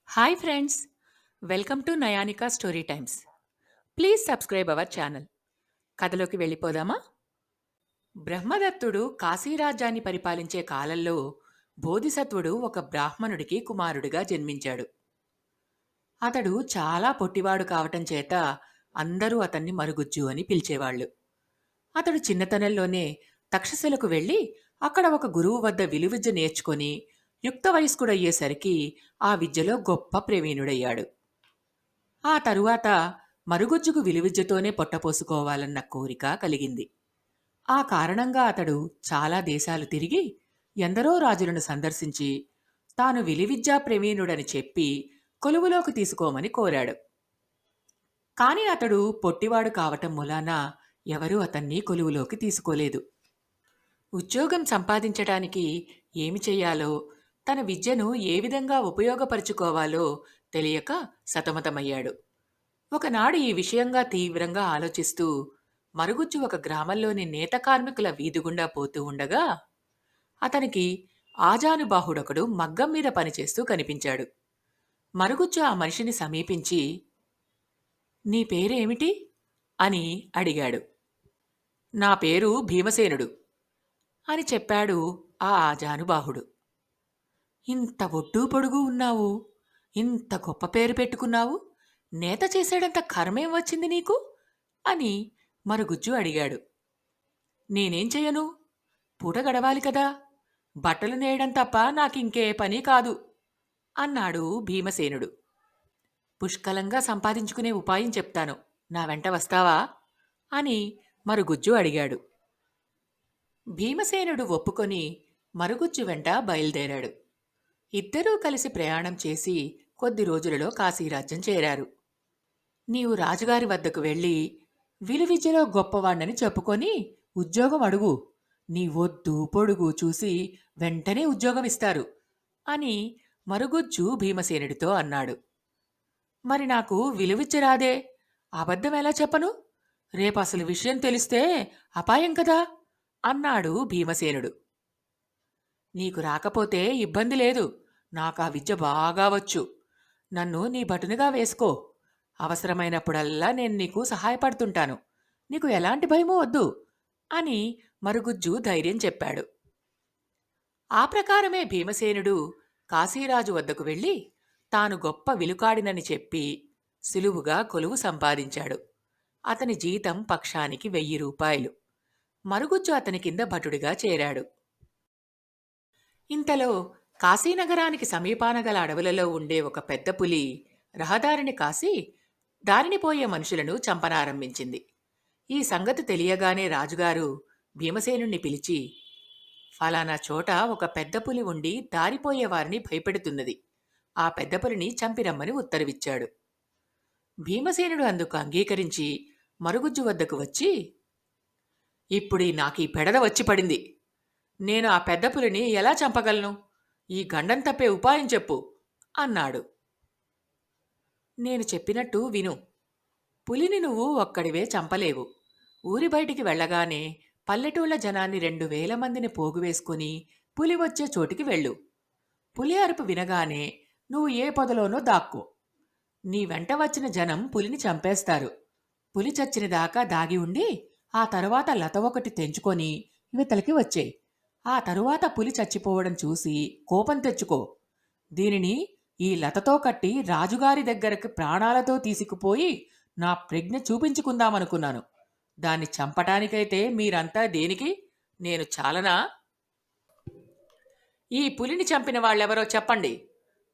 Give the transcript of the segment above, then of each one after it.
Hi friends, welcome to Nayanika story times. Please subscribe our channel. కథలోకి వెళ్ళిపోదామా? బ్రహ్మదత్తుడు కాశీరాజ్యాన్ని పరిపాలించే కాలంలో బోధిసత్వుడు ఒక బ్రాహ్మణుడికి కుమారుడిగా జన్మించాడు. అతడు చాలా పొట్టివాడు కావటం చేత అందరూ అతన్ని మరుగుజ్జు అని పిలిచేవాళ్ళు. అతడు చిన్నతనంలోనే తక్షశిలకు వెళ్ళి అక్కడ ఒక గురువు వద్ద విలువిద్య నేర్చుకొని యుక్త వయస్కుడయ్యేసరికి ఆ విద్యలో గొప్ప ప్రవీణుడయ్యాడు. ఆ తరువాత మరుగుజ్జుకు విలువిద్యతోనే పొట్టపోసుకోవాలన్న కోరిక కలిగింది. ఆ కారణంగా అతడు చాలా దేశాలు తిరిగి ఎందరో రాజులను సందర్శించి తాను విలువిద్యా ప్రవీణుడని చెప్పి కొలువులోకి తీసుకోమని కోరాడు. కాని అతడు పొట్టివాడు కావటం మూలాన ఎవరూ అతన్ని కొలువులోకి తీసుకోలేదు. ఉద్యోగం సంపాదించటానికి ఏమి చెయ్యాలో, తన విద్యను ఏ విధంగా ఉపయోగపరుచుకోవాలో తెలియక సతమతమయ్యాడు. ఒకనాడు ఈ విషయంగా తీవ్రంగా ఆలోచిస్తూ మరుగుజ్జు ఒక గ్రామంలోని నేత కార్మికుల వీధిగుండా పోతూ ఉండగా అతనికి ఆజానుబాహుడొకడు మగ్గం మీద పనిచేస్తూ కనిపించాడు. మరుగుజ్జు ఆ మనిషిని సమీపించి, నీ పేరేమిటి అని అడిగాడు. నా పేరు భీమసేనుడు అని చెప్పాడు ఆ ఆజానుబాహుడు. ఇంత ఒడ్డూ పొడుగు ఉన్నావు, ఇంత గొప్ప పేరు పెట్టుకున్నావు, నేత చేసేటంత కర్మేం వచ్చింది నీకు అని మరుగుజ్జు అడిగాడు. నేనేం చెయ్యను, పూట గడవాలి కదా, బట్టలు నేయడం తప్ప నాకింకే పని కాదు అన్నాడు భీమసేనుడు. పుష్కలంగా సంపాదించుకునే ఉపాయం చెప్తాను, నా వెంట వస్తావా అని మరుగుజ్జు అడిగాడు. భీమసేనుడు ఒప్పుకొని మరుగుజ్జు వెంట బయలుదేరాడు. ఇద్దరూ కలిసి ప్రయాణం చేసి కొద్ది రోజులలో కాశీరాజ్యం చేరారు. నీవు రాజుగారి వద్దకు వెళ్ళి విలువిద్యలో గొప్పవాణ్ణని చెప్పుకొని ఉద్యోగం అడుగు, నీ ఒద్దు పొడుగు చూసి వెంటనే ఉద్యోగం ఇస్తారు అని మరుగుజ్జు భీమసేనుడితో అన్నాడు. మరి నాకు విలువిద్య రాదే, అబద్ధం ఎలా చెప్పను, రేపు అసలు విషయం తెలిస్తే అపాయం కదా అన్నాడు భీమసేనుడు. నీకు రాకపోతే ఇబ్బంది లేదు, నాకా విద్య బాగా వచ్చు, నన్ను నీ భటునిగా వేసుకో, అవసరమైనప్పుడల్లా నేను నీకు సహాయపడుతుంటాను, నీకు ఎలాంటి భయమూ వద్దు అని మరుగుజ్జు ధైర్యం చెప్పాడు. ఆ ప్రకారమే భీమసేనుడు కాశీరాజు వద్దకు వెళ్ళి తాను గొప్ప విలుకాడినని చెప్పి సులువుగా కొలువు సంపాదించాడు. అతని జీతం పక్షానికి 1000 రూపాయలు. మరుగుజ్జు అతని కింద భటుడిగా చేరాడు. ఇంతలో కాశీనగరానికి సమీపాన గల అడవులలో ఉండే ఒక పెద్ద పులి రహదారిని కాసి దారిని పోయే మనుషులను చంపనారంభించింది. ఈ సంగతి తెలియగానే రాజుగారు భీమసేనుణ్ణి పిలిచి, ఫలానా చోట ఒక పెద్ద పులి ఉండి దారిపోయే వారిని భయపెడుతున్నది, ఆ పెద్ద పులిని చంపిరమ్మని ఉత్తరవిచ్చాడు. భీమసేనుడు అందుకు అంగీకరించి మరుగుజ్జు వద్దకు వచ్చి, ఇప్పుడు నాకీ పెడద వచ్చి పడింది, నేను ఆ పెద్ద పులిని ఎలా చంపగలను, ఈ గండం తప్పే ఉపాయం చెప్పు అన్నాడు. నేను చెప్పినట్టు విను, పులిని నువ్వు ఒక్కడివే చంపలేవు. ఊరి బయటికి వెళ్ళగానే పల్లెటూళ్ళ జనాన్ని 2000 మందిని పోగువేసుకుని పులి వచ్చే చోటికి వెళ్ళు. పులి అరుపు వినగానే నువ్వు ఏ పొదలోనో దాక్కో. నీ వెంట వచ్చిన జనం పులిని చంపేస్తారు. పులి చచ్చిన దాకా దాగి ఉండి ఆ తరువాత లత ఒకటి తెంచుకొని ఇవతలకి వచ్చేయి. ఆ తరువాత పులి చచ్చిపోవడం చూసి కోపం తెచ్చుకో. దీనిని ఈ లతతో కట్టి రాజుగారి దగ్గరకు ప్రాణాలతో తీసుకుపోయి నా ప్రజ్ఞ చూపించుకుందామనుకున్నాను. దాన్ని చంపటానికైతే మీరంతా దేనికి, నేను చాలనా? ఈ పులిని చంపిన వాళ్ళెవరో చెప్పండి,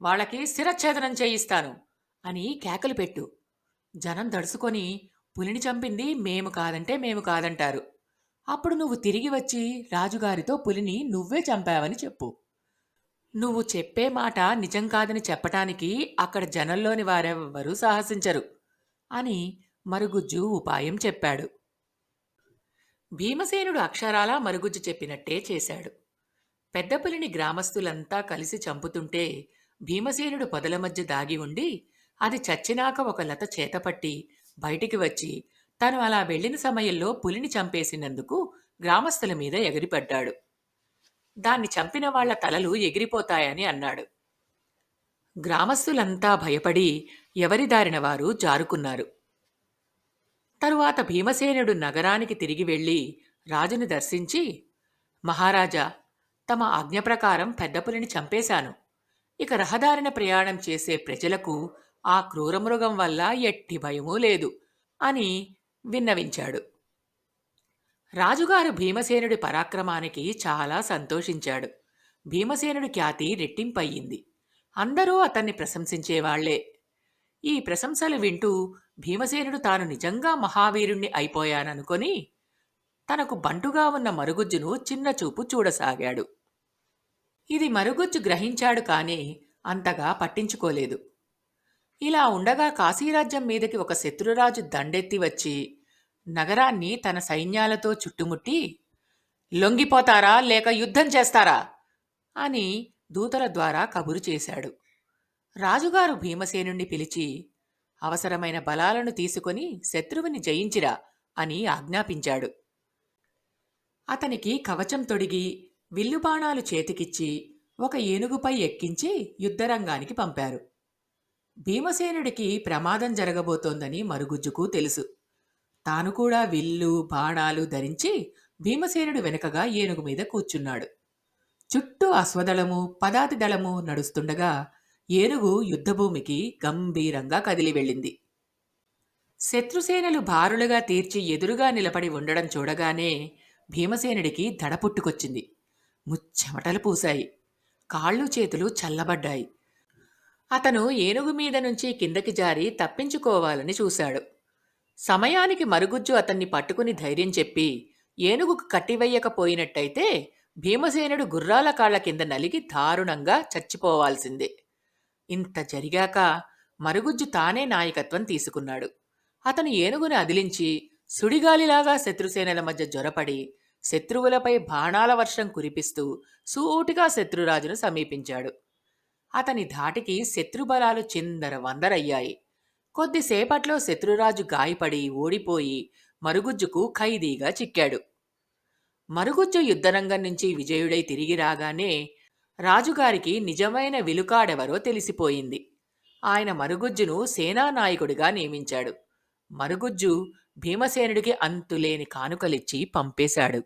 వాళ్ళకి శిరచ్ఛేదనం చేయిస్తాను అని కేకలు పెట్టు. జనం దడుసుకొని పులిని చంపింది మేము కాదంటే మేము కాదంటారు. అప్పుడు నువ్వు తిరిగి వచ్చి రాజుగారితో పులిని నువ్వే చంపావని చెప్పు. నువ్వు చెప్పే మాట నిజం కాదని చెప్పటానికి అక్కడ జనంలోని వారెవ్వరూ సాహసించరు అని మరుగుజ్జు ఉపాయం చెప్పాడు. భీమసేనుడు అక్షరాలా మరుగుజ్జు చెప్పినట్టే చేశాడు. పెద్ద పులిని గ్రామస్తులంతా కలిసి చంపుతుంటే భీమసేనుడు పొదల మధ్య దాగి ఉండి అది చచ్చినాక ఒక లత చేతపట్టి బయటికి వచ్చి తను అలా వెళ్ళిన సమయంలో పులిని చంపేసినందుకు గ్రామస్తుల మీద ఎగిరిపడ్డాడు. దాన్ని చంపిన వాళ్ల తలలు ఎగిరిపోతాయని అన్నాడు. గ్రామస్తులంతా భయపడి ఎవరి దారిన వారు జారుకున్నారు. తరువాత భీమసేనుడు నగరానికి తిరిగి వెళ్ళి రాజుని దర్శించి, మహారాజా, తమ ఆజ్ఞ ప్రకారం పెద్ద పులిని చంపేశాను. ఇక రహదారిన ప్రయాణం చేసే ప్రజలకు ఆ క్రూరమృగం వల్ల ఎట్టి భయమూ లేదు అని విన్నవించాడు. రాజుగారు భీమసేనుడి పరాక్రమానికి చాలా సంతోషించాడు. భీమసేనుడి ఖ్యాతి రెట్టింపయ్యింది. అందరూ అతన్ని ప్రశంసించేవాళ్లే. ఈ ప్రశంసలు వింటూ భీమసేనుడు తాను నిజంగా మహావీరుణ్ణి అయిపోయాననుకొని తనకు బంటుగా ఉన్న మరుగుజ్జును చిన్నచూపు చూడసాగాడు. ఇది మరుగుజ్జు గ్రహించాడు కానీ అంతగా పట్టించుకోలేదు. ఇలా ఉండగా కాశీరాజ్యం మీదకి ఒక శత్రురాజు దండెత్తి వచ్చి నగరాన్ని తన సైన్యాలతో చుట్టుముట్టి, లొంగిపోతారా లేక యుద్ధం చేస్తారా అని దూతల ద్వారా కబురు చేశాడు. రాజుగారు భీమసేనుణ్ణి పిలిచి, అవసరమైన బలాలను తీసుకొని శత్రువుని జయించిరా అని ఆజ్ఞాపించాడు. అతనికి కవచం తొడిగి విల్లుబాణాలు చేతికిచ్చి ఒక ఏనుగుపై ఎక్కించి యుద్ధరంగానికి పంపారు. భీమసేనుడికి ప్రమాదం జరగబోతోందని మరుగుజ్జుకు తెలుసు. తాను కూడా విల్లు బాణాలు ధరించి భీమసేనుడు వెనుకగా ఏనుగు మీద కూర్చున్నాడు. చుట్టూ అశ్వదళము పదాతి దళము నడుస్తుండగా ఏనుగు యుద్ధభూమికి గంభీరంగా కదిలి వెళ్ళింది. శత్రుసేనలు బారులుగా తీర్చి ఎదురుగా నిలబడి ఉండడం చూడగానే భీమసేనుడికి దడ పుట్టుకొచ్చింది. ముచ్చెమటలు పూశాయి. కాళ్ళు చేతులు చల్లబడ్డాయి. అతను ఏనుగు మీద నుంచి కిందకి జారి తప్పించుకోవాలని చూశాడు. సమయానికి మరుగుజ్జు అతన్ని పట్టుకుని ధైర్యం చెప్పి, ఏనుగుకు కట్టివెయ్యకపోయినట్టయితే భీమసేనుడు గుర్రాల కాళ్ల కింద నలిగి దారుణంగా చచ్చిపోవాల్సిందే. ఇంత జరిగాక మరుగుజ్జు తానే నాయకత్వం తీసుకున్నాడు. అతను ఏనుగుని అదిలించి సుడిగాలిలాగా శత్రుసేనల మధ్య జొరపడి శత్రువులపై బాణాల వర్షం కురిపిస్తూ సూటిగా శత్రురాజును సమీపించాడు. అతని ధాటికి శత్రుబలాలు చిందర వందరయ్యాయి. కొద్దిసేపట్లో శత్రురాజు గాయపడి ఓడిపోయి మరుగుజ్జుకు ఖైదీగా చిక్కాడు. మరుగుజ్జు యుద్ధరంగం నుంచి విజయుడై తిరిగి రాగానే రాజుగారికి నిజమైన విలుకాడెవరో తెలిసిపోయింది. ఆయన మరుగుజ్జును సేనానాయకుడిగా నియమించాడు. మరుగుజ్జు భీమసేనుడికి అంతులేని కానుకలిచ్చి పంపేశాడు.